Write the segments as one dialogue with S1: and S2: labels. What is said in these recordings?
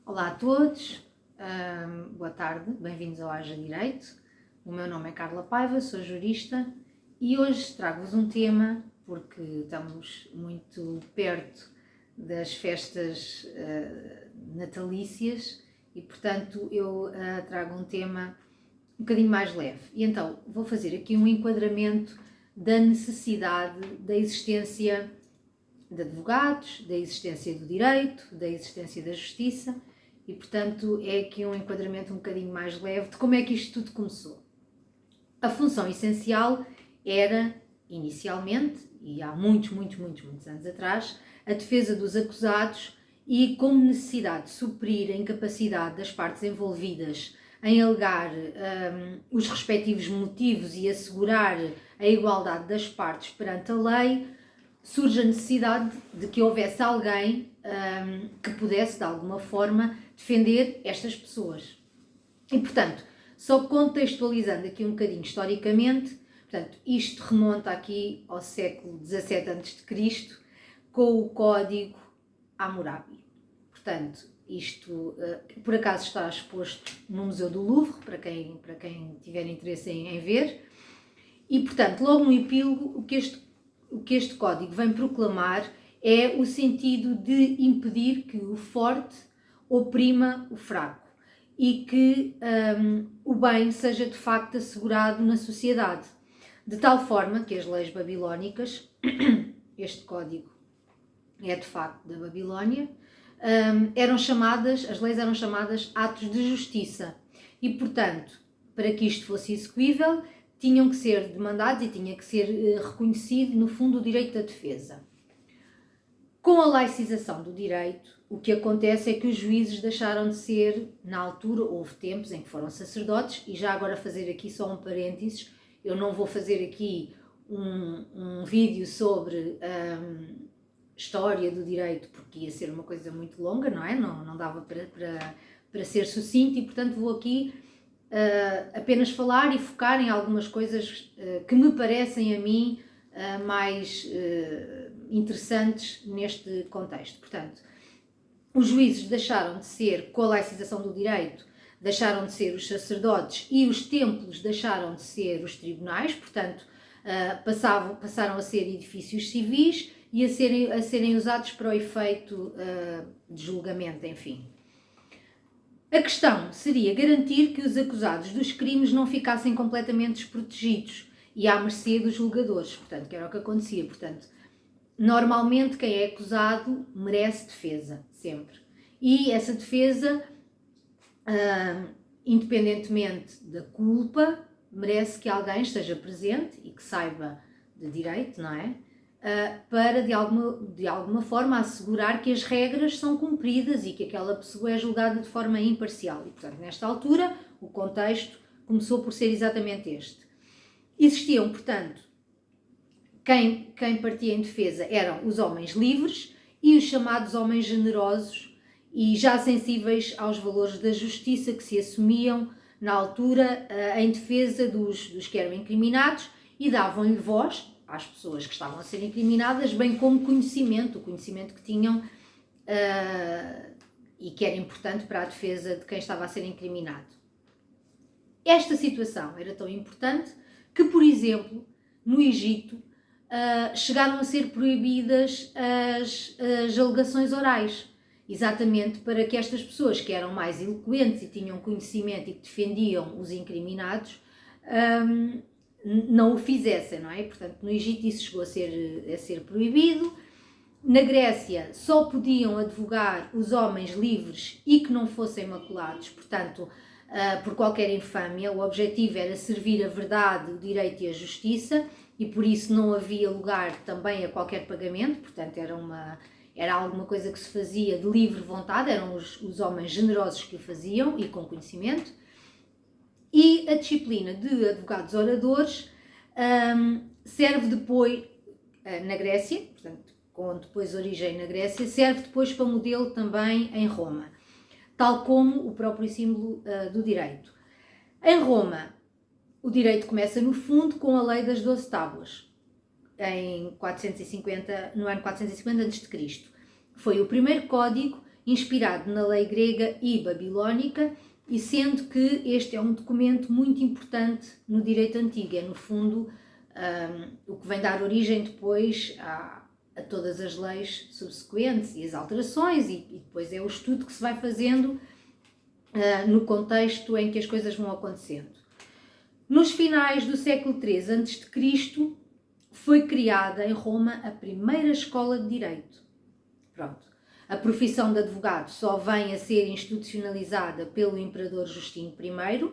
S1: Olá a todos, boa tarde, bem-vindos ao Haja Direito. O meu nome é Carla Paiva, sou jurista e hoje trago-vos um tema porque estamos muito perto das festas natalícias e, portanto, eu trago um tema um bocadinho mais leve. E então vou fazer aqui um enquadramento da necessidade da existência de advogados, da existência do direito, da existência da justiça e, portanto, é aqui um enquadramento um bocadinho mais leve de como é que isto tudo começou. A função essencial era, inicialmente, e há muitos anos atrás, a defesa dos acusados e como necessidade de suprir a incapacidade das partes envolvidas em alegar os respectivos motivos e assegurar a igualdade das partes perante a lei, surge a necessidade de que houvesse alguém que pudesse, de alguma forma, defender estas pessoas. E, portanto, só contextualizando aqui um bocadinho historicamente, portanto, isto remonta aqui ao século XVII a.C., com o Código Hammurabi. Portanto, isto, por acaso, está exposto no Museu do Louvre, para quem tiver interesse em ver. E, portanto, logo no epílogo, o que este código vem proclamar é o sentido de impedir que o forte oprima o fraco e que o bem seja de facto assegurado na sociedade. De tal forma que as leis babilónicas, este código é de facto da Babilónia, as leis eram chamadas atos de justiça e, portanto, para que isto fosse execuível, tinham que ser demandados e tinha que ser reconhecido, no fundo, o direito da defesa. Com a laicização do direito, o que acontece é que os juízes deixaram de ser, na altura, houve tempos em que foram sacerdotes, e já agora fazer aqui só um parênteses, eu não vou fazer aqui um vídeo sobre história do direito, porque ia ser uma coisa muito longa, não é? Não dava para ser sucinto, e portanto vou aqui apenas falar e focar em algumas coisas que me parecem a mim mais interessantes neste contexto. Portanto, os juízes deixaram de ser, com a laicização do direito, deixaram de ser os sacerdotes e os templos deixaram de ser os tribunais, portanto, passaram a ser edifícios civis e a serem usados para o efeito de julgamento, enfim. A questão seria garantir que os acusados dos crimes não ficassem completamente desprotegidos e à mercê dos julgadores, portanto, que era o que acontecia. Portanto, normalmente quem é acusado merece defesa, sempre. E essa defesa, independentemente da culpa, merece que alguém esteja presente e que saiba de direito, não é? Para de alguma forma assegurar que as regras são cumpridas e que aquela pessoa é julgada de forma imparcial. E, portanto, nesta altura, o contexto começou por ser exatamente este. Existiam, portanto, quem partia em defesa eram os homens livres e os chamados homens generosos e já sensíveis aos valores da justiça que se assumiam na altura em defesa dos que eram incriminados e davam-lhe voz às pessoas que estavam a ser incriminadas, bem como o conhecimento que tinham e que era importante para a defesa de quem estava a ser incriminado. Esta situação era tão importante que, por exemplo, no Egito, chegaram a ser proibidas as alegações orais, exatamente para que estas pessoas que eram mais eloquentes e tinham conhecimento e que defendiam os incriminados não o fizessem, não é? Portanto, no Egito isso chegou a ser proibido. Na Grécia só podiam advogar os homens livres e que não fossem maculados, portanto, por qualquer infâmia. O objetivo era servir a verdade, o direito e a justiça e por isso não havia lugar também a qualquer pagamento, portanto era alguma coisa que se fazia de livre vontade, eram os homens generosos que o faziam e com conhecimento. E a disciplina de advogados oradores serve depois, na Grécia, portanto, com depois origem na Grécia, serve depois para modelo também em Roma, tal como o próprio símbolo do direito. Em Roma, o direito começa no fundo com a lei das 12 tábuas, no ano 450 a.C. Foi o primeiro código inspirado na lei grega e babilónica, e sendo que este é um documento muito importante no direito antigo, é no fundo o que vem dar origem depois a todas as leis subsequentes e as alterações, e depois é o estudo que se vai fazendo no contexto em que as coisas vão acontecendo. Nos finais do século III a.C., foi criada em Roma a primeira escola de direito. Pronto. A profissão de advogado só vem a ser institucionalizada pelo imperador Justino I,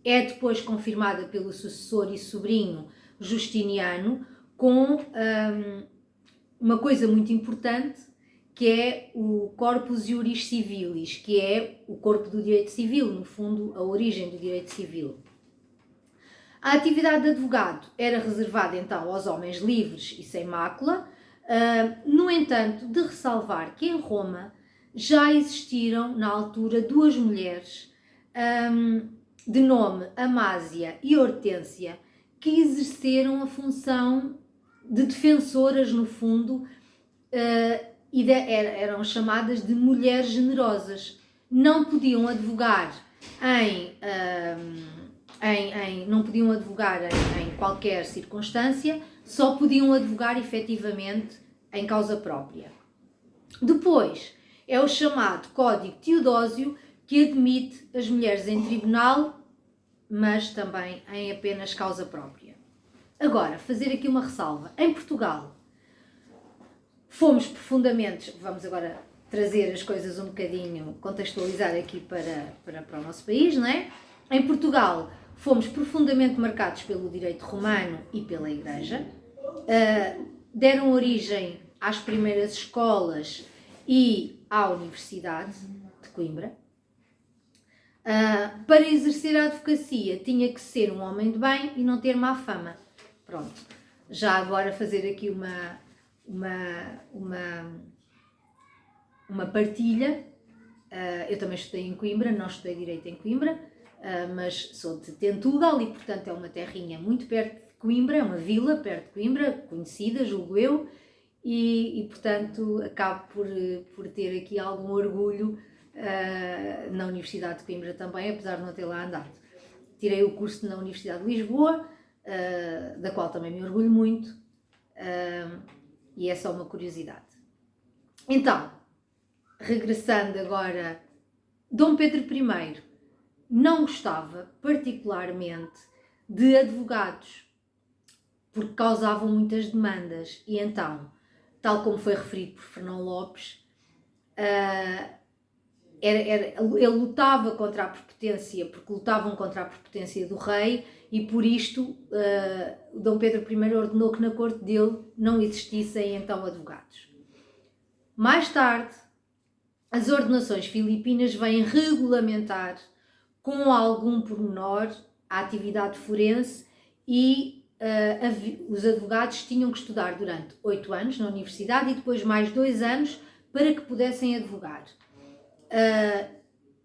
S1: é depois confirmada pelo sucessor e sobrinho Justiniano, com uma coisa muito importante, que é o Corpus Juris Civilis, que é o corpo do direito civil, no fundo, a origem do direito civil. A atividade de advogado era reservada então aos homens livres e sem mácula, no entanto, de ressalvar que em Roma já existiram, na altura, duas mulheres de nome Amásia e Hortência, que exerceram a função de defensoras, no fundo, e eram chamadas de mulheres generosas. Não podiam advogar não podiam advogar em qualquer circunstância, só podiam advogar efetivamente em causa própria. Depois é o chamado Código Teodósio, que admite as mulheres em tribunal, mas também em apenas causa própria. Agora, fazer aqui uma ressalva. Em Portugal, fomos profundamente, vamos agora trazer as coisas um bocadinho, contextualizar aqui para o nosso país, não é? Em Portugal, fomos profundamente marcados pelo direito romano e pela Igreja, deram origem às primeiras escolas e à Universidade de Coimbra. Para exercer a advocacia tinha que ser um homem de bem e não ter má fama. Pronto, já agora fazer aqui uma partilha. Eu também estudei em Coimbra, não estudei direito em Coimbra, mas sou de Tentugal e, portanto, é uma terrinha muito perto de Coimbra, é uma vila perto de Coimbra, conhecida, julgo eu, e portanto, acabo por ter aqui algum orgulho na Universidade de Coimbra também, apesar de não ter lá andado. Tirei o curso na Universidade de Lisboa, da qual também me orgulho muito, e é só uma curiosidade. Então, regressando agora, Dom Pedro I não gostava particularmente de advogados, porque causavam muitas demandas, e então, tal como foi referido por Fernão Lopes, ele lutava contra a prepotência, porque lutavam contra a prepotência do rei, e por isto Dom Pedro I ordenou que na corte dele não existissem então advogados. Mais tarde, as ordenações filipinas vêm regulamentar com algum pormenor a atividade forense, e os advogados tinham que estudar durante 8 anos na universidade e depois mais 2 anos para que pudessem advogar.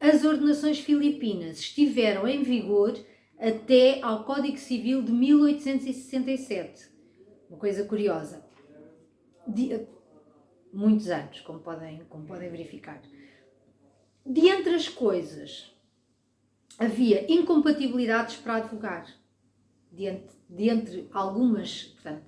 S1: As ordenações filipinas estiveram em vigor até ao Código Civil de 1867. Uma coisa curiosa. Muitos anos, como podem verificar. De entre as coisas, havia incompatibilidades para advogar. De entre algumas, portanto,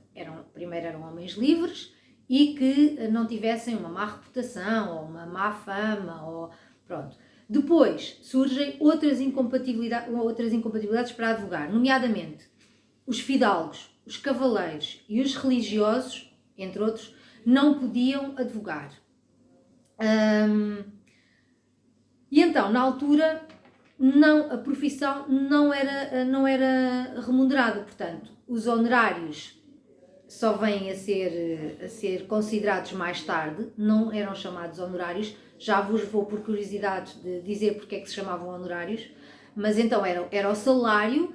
S1: primeiro eram homens livres e que não tivessem uma má reputação ou uma má fama, ou pronto. Depois surgem outras incompatibilidades para advogar, nomeadamente os fidalgos, os cavaleiros e os religiosos, entre outros, não podiam advogar. E então, na altura, a profissão não era remunerada, portanto, os honorários só vêm a ser considerados mais tarde, não eram chamados honorários. Já vos vou, por curiosidade, de dizer porque é que se chamavam honorários, mas então era o salário,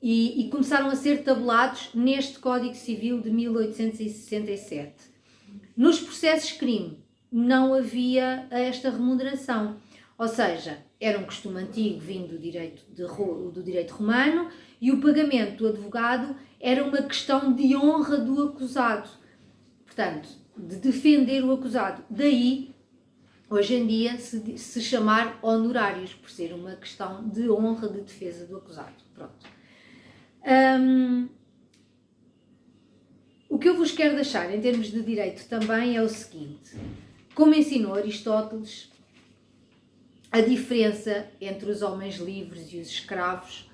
S1: e começaram a ser tabelados neste Código Civil de 1867. Nos processos crime não havia esta remuneração, ou seja, era um costume antigo vindo do direito romano, e o pagamento do advogado era uma questão de honra do acusado, portanto, de defender o acusado. Daí hoje em dia se chamar honorários, por ser uma questão de honra de defesa do acusado. Pronto. O que eu vos quero deixar em termos de direito também é o seguinte: como ensinou Aristóteles, a diferença entre os homens livres e os escravos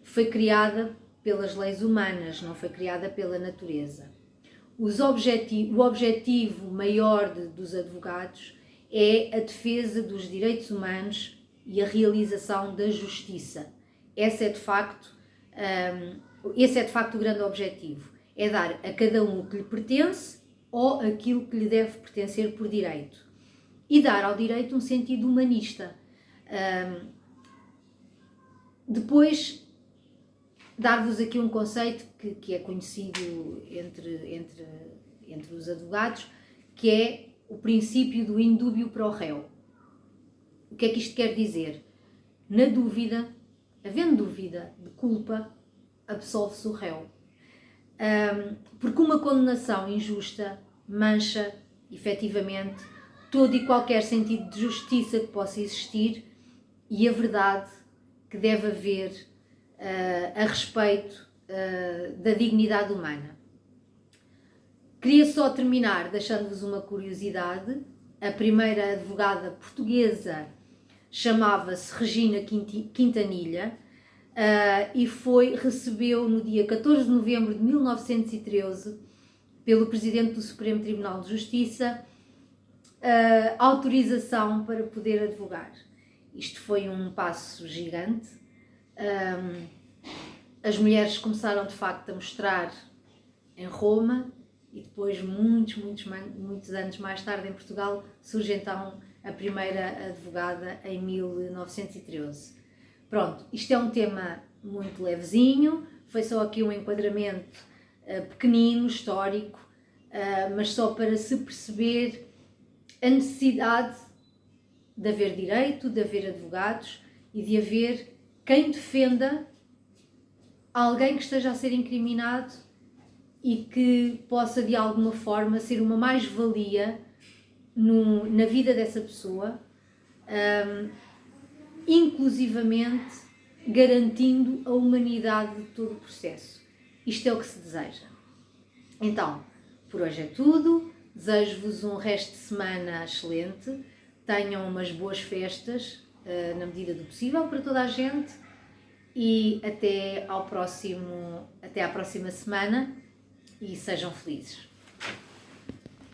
S1: foi criada pelas leis humanas, não foi criada pela natureza. O objetivo maior dos advogados é a defesa dos direitos humanos e a realização da justiça. Esse é de facto o grande objetivo. É dar a cada um o que lhe pertence ou aquilo que lhe deve pertencer por direito. E dar ao direito um sentido humanista. Depois, dar-vos aqui um conceito que é conhecido entre os advogados, que é o princípio do indúbio pro reo. O que é que isto quer dizer? Na dúvida, havendo dúvida de culpa, absolve-se o réu. Porque uma condenação injusta mancha, efetivamente, todo e qualquer sentido de justiça que possa existir e a verdade que deve haver a respeito da dignidade humana. Queria só terminar deixando-vos uma curiosidade. A primeira advogada portuguesa chamava-se Regina Quintanilha e recebeu no dia 14 de novembro de 1913, pelo Presidente do Supremo Tribunal de Justiça, autorização para poder advogar. Isto foi um passo gigante. As mulheres começaram de facto a mostrar em Roma e depois, muitos anos mais tarde, em Portugal, surge então a primeira advogada em 1913. Pronto, isto é um tema muito levezinho, foi só aqui um enquadramento pequenino, histórico, mas só para se perceber a necessidade de haver direito, de haver advogados e de haver quem defenda alguém que esteja a ser incriminado e que possa de alguma forma ser uma mais-valia na vida dessa pessoa, inclusivamente garantindo a humanidade de todo o processo. Isto é o que se deseja. Então, por hoje é tudo. Desejo-vos um resto de semana excelente. Tenham umas boas festas, na medida do possível, para toda a gente. E até à próxima semana. E sejam felizes.